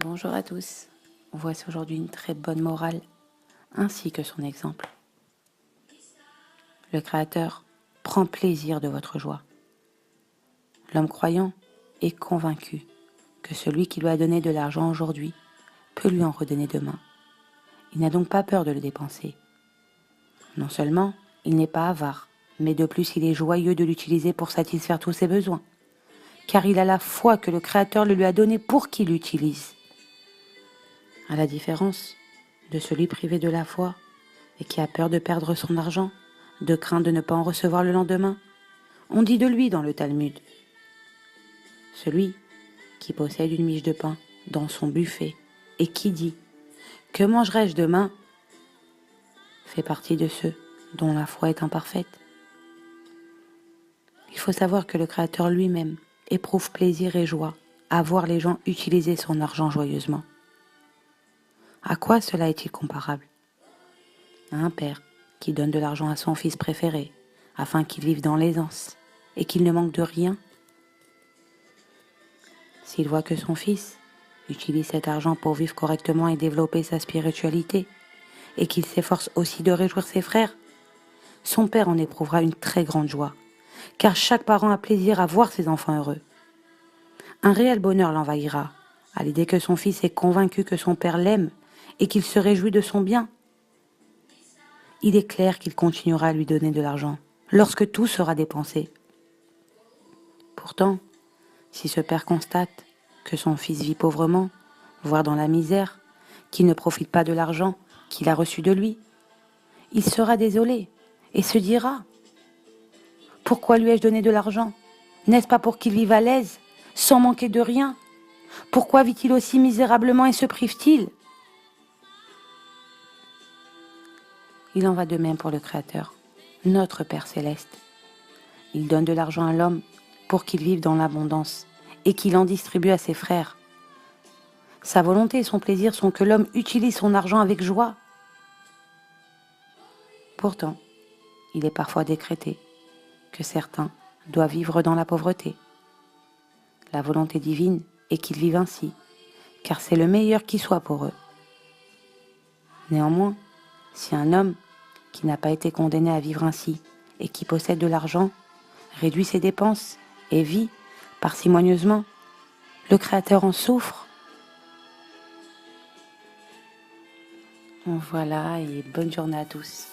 Bonjour à tous. Voici aujourd'hui une très bonne morale, ainsi que son exemple. Le Créateur prend plaisir de votre joie. L'homme croyant est convaincu que celui qui lui a donné de l'argent aujourd'hui peut lui en redonner demain. Il n'a donc pas peur de le dépenser. Non seulement il n'est pas avare, mais de plus il est joyeux de l'utiliser pour satisfaire tous ses besoins, car il a la foi que le Créateur le lui a donné pour qu'il l'utilise. À la différence de celui privé de la foi et qui a peur de perdre son argent, de crainte de ne pas en recevoir le lendemain, on dit de lui dans le Talmud: celui qui possède une miche de pain dans son buffet et qui dit « Que mangerai-je demain ?» fait partie de ceux dont la foi est imparfaite. Il faut savoir que le Créateur lui-même éprouve plaisir et joie à voir les gens utiliser son argent joyeusement. À quoi cela est-il comparable? À un père qui donne de l'argent à son fils préféré afin qu'il vive dans l'aisance et qu'il ne manque de rien. S'il voit que son fils utilise cet argent pour vivre correctement et développer sa spiritualité, et qu'il s'efforce aussi de réjouir ses frères, son père en éprouvera une très grande joie, car chaque parent a plaisir à voir ses enfants heureux. Un réel bonheur l'envahira à l'idée que son fils est convaincu que son père l'aime et qu'il se réjouit de son bien. Il est clair qu'il continuera à lui donner de l'argent lorsque tout sera dépensé. Pourtant, si ce père constate que son fils vit pauvrement, voire dans la misère, qu'il ne profite pas de l'argent qu'il a reçu de lui, il sera désolé et se dira: pourquoi lui ai-je donné de l'argent? N'est-ce pas pour qu'il vive à l'aise, sans manquer de rien? Pourquoi vit-il aussi misérablement et se prive-t-il? Il en va de même pour le Créateur, notre Père céleste. Il donne de l'argent à l'homme pour qu'il vive dans l'abondance et qu'il en distribue à ses frères. Sa volonté et son plaisir sont que l'homme utilise son argent avec joie. Pourtant, il est parfois décrété que certains doivent vivre dans la pauvreté. La volonté divine est qu'ils vivent ainsi, car c'est le meilleur qui soit pour eux. Néanmoins, si un homme qui n'a pas été condamné à vivre ainsi et qui possède de l'argent réduit ses dépenses et vit parcimonieusement, le Créateur en souffre. Voilà, et bonne journée à tous.